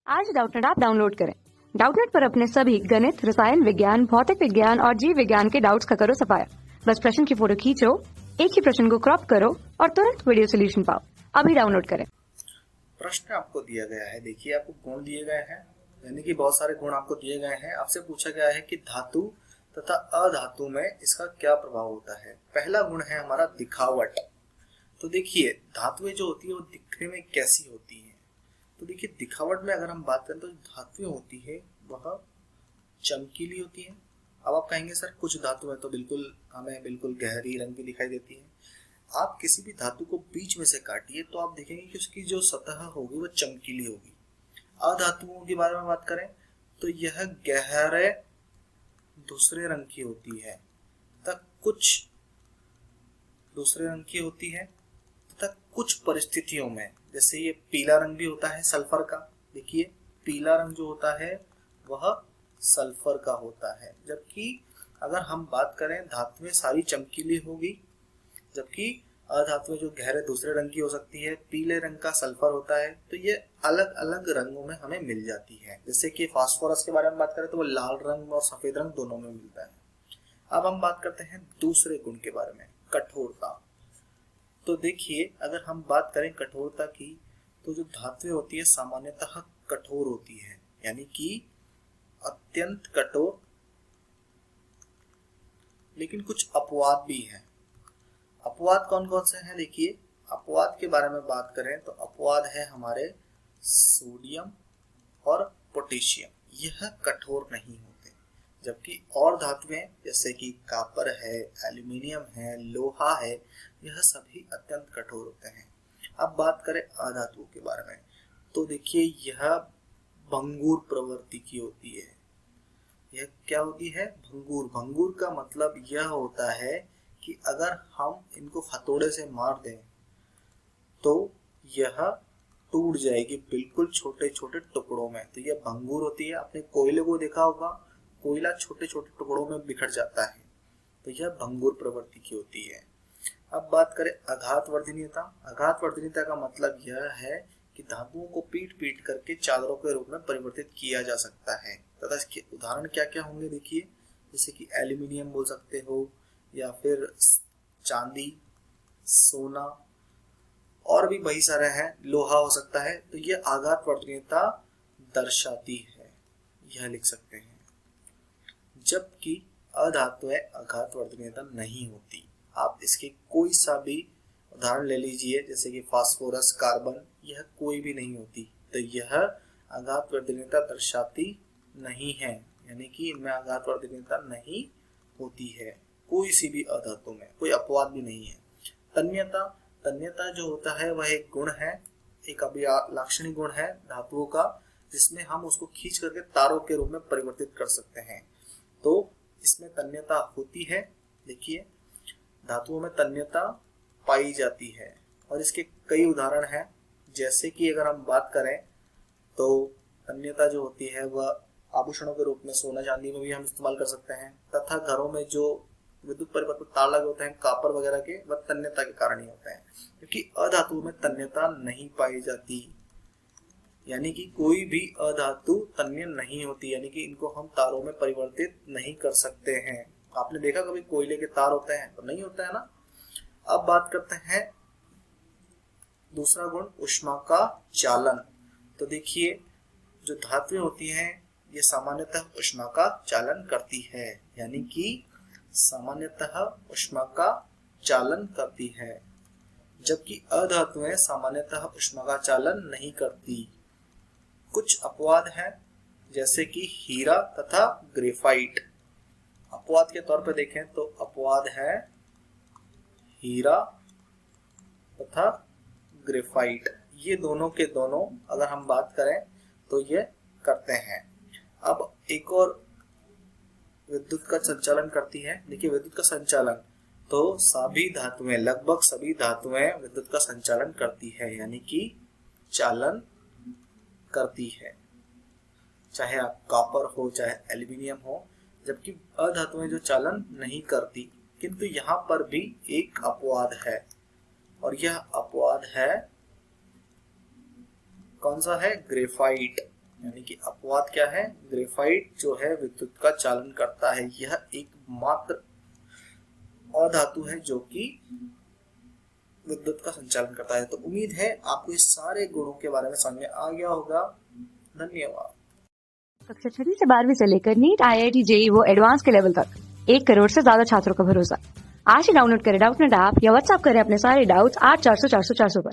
आज Doubtnut app download करें। Doubtnut पर अपने सभी गणित, रसायन विज्ञान, भौतिक विज्ञान और जीव विज्ञान के डाउट्स का करो सफाया। बस प्रश्न की फोटो खींचो, एक ही प्रश्न को क्रॉप करो और तुरंत वीडियो सोल्यूशन पाओ। अभी डाउनलोड करें। प्रश्न आपको दिया गया है, देखिए आपको गुण दिए गए हैं, यानी कि बहुत सारे गुण आपको दिए गए हैं। आपसे पूछा गया है कि धातु तथा अधातु में इसका क्या प्रभाव होता है। पहला गुण है हमारा दिखावट। तो देखिए धातुएं जो होती है वो दिखने में कैसी होती है। तो देखिए दिखावट में अगर हम बात करें तो धातुएं होती है वह चमकीली होती है। अब आप कहेंगे सर कुछ धातुएं तो हमें बिल्कुल गहरी रंग की दिखाई देती है। आप किसी भी धातु को बीच में से काटिए तो आप देखेंगे कि उसकी जो सतह होगी वो चमकीली होगी। अधातुओं के बारे में बात करें तो यह गहरे दूसरे रंग की होती है तथा कुछ दूसरे रंग की होती है तथा कुछ परिस्थितियों में, जैसे ये पीला रंग भी होता है सल्फर का। देखिए पीला रंग जो होता है वह सल्फर का होता है। जबकि अगर हम बात करें धातुएं सारी चमकीली होगी, जबकि अधातुएं जो गहरे दूसरे रंग की हो सकती है, पीले रंग का सल्फर होता है। तो ये अलग अलग रंगों में हमें मिल जाती है। जैसे कि फास्फोरस के बारे में बात करें तो वो लाल रंग और सफेद रंग दोनों में मिलता है। अब हम बात करते हैं दूसरे गुण के बारे में, कठोरता। तो देखिए अगर हम बात करें कठोरता की तो जो धातुएं होती है सामान्यतः कठोर होती है, यानी कि अत्यंत कठोर। लेकिन कुछ अपवाद भी हैं। अपवाद कौन कौन से हैं? देखिए अपवाद के बारे में बात करें तो अपवाद है हमारे सोडियम और पोटेशियम, यह कठोर नहीं होते। जबकि और धातुएं जैसे कि कॉपर है, एल्यूमिनियम है, लोहा है, यह सभी अत्यंत कठोर होते हैं। अब बात करें अधातुओं के बारे में तो देखिए यह भंगुर प्रवृत्ति की होती है। यह क्या होती है? भंगुर। भंगुर का मतलब यह होता है कि अगर हम इनको हथौड़े से मार दें तो यह टूट जाएगी बिल्कुल छोटे छोटे टुकड़ों में। तो यह भंगुर होती है। आपने कोयले को देखा होगा, कोयला छोटे छोटे टुकड़ों में बिखर जाता है, तो यह भंगुर प्रवृत्ति की होती है। अब बात करें आघातवर्धनीयता। आघातवर्धनीयता का मतलब यह है कि धातुओं को पीट पीट करके चादरों के रूप में परिवर्तित किया जा सकता है। तथा इसके उदाहरण क्या क्या होंगे? देखिए जैसे कि एल्यूमिनियम बोल सकते हो, या फिर चांदी, सोना, और भी वही सारे हैं, लोहा हो सकता है। तो यह आघातवर्धनीयता दर्शाती है, यह लिख सकते हैं। जबकि अधातुएं आघातवर्धनीयता नहीं होती। आप इसके कोई सा भी उदाहरण ले लीजिए, जैसे कि फास्फोरस, कार्बन, यह कोई भी नहीं होती। तो यह आघातवर्धनीयता दर्शाती नहीं है, यानी कि इनमें आघातवर्धनीयता नहीं होती है कोई सी भी अधातु में, कोई अपवाद भी नहीं है। तन्यता। तन्यता जो होता है वह एक गुण है, एक अभिलाक्षणिक गुण है धातुओं का, जिसमें हम उसको खींच करके तारों के रूप में परिवर्तित कर सकते हैं। तो इसमें तन्यता होती है। देखिए धातुओं में तन्यता पाई जाती है और इसके कई उदाहरण हैं। जैसे कि अगर हम बात करें तो तन्यता जो होती है वह आभूषणों के रूप में सोना चांदी में भी हम इस्तेमाल कर सकते हैं, तथा घरों में जो विद्युत परिपथ तार लगे होते हैं कॉपर वगैरह के, वह तन्यता के कारण ही होते हैं। क्योंकि अधातु में तन्यता नहीं पाई जाती, यानी कि कोई भी अधातु तन्य नहीं होती, यानी कि इनको हम तारों में परिवर्तित नहीं कर सकते हैं। आपने देखा कभी कोयले के तार होते हैं? तो नहीं होता है ना। अब बात करते हैं दूसरा गुण, उष्मा का चालन। तो देखिए जो धातुएं होती हैं ये सामान्यतः उष्मा का चालन करती है, यानी कि सामान्यतः उष्मा का चालन करती है। जबकि अधातुएं सामान्यतः उष्मा का चालन नहीं करती। कुछ अपवाद हैं जैसे कि हीरा तथा ग्रेफाइट। अपवाद के तौर पर देखें तो अपवाद है हीरा तथा ग्रेफाइट, ये दोनों के दोनों अगर हम बात करें तो ये करते हैं। अब एक और विद्युत का संचालन करती है। देखिए विद्युत का संचालन तो सभी धातुएं, लगभग सभी धातुएं विद्युत का संचालन करती है, यानी कि चालन करती है, चाहे आप कॉपर हो चाहे एल्यूमिनियम हो। जबकि अधातुएं जो चालन नहीं करती। किंतु यहाँ पर भी एक अपवाद है, और यह अपवाद है कौन सा है? ग्रेफाइट, यानी कि अपवाद क्या है? ग्रेफाइट जो है विद्युत का चालन करता है। यह एकमात्र अधातु है जो कि विद्युत का संचालन करता है। तो उम्मीद है आपको इस सारे गुणों के बारे में समझ में आ गया होगा। धन्यवाद। कक्षा 6वीं से 12वीं से लेकर नीट, IIT, JEE वो एडवांस के लेवल तक 1 करोड़ से ज्यादा छात्रों का भरोसा। आज ही डाउनलोड करें डाउटनेट ऐप या व्हाट्सएप करें अपने सारे डाउट्स 8400 400 400 पर।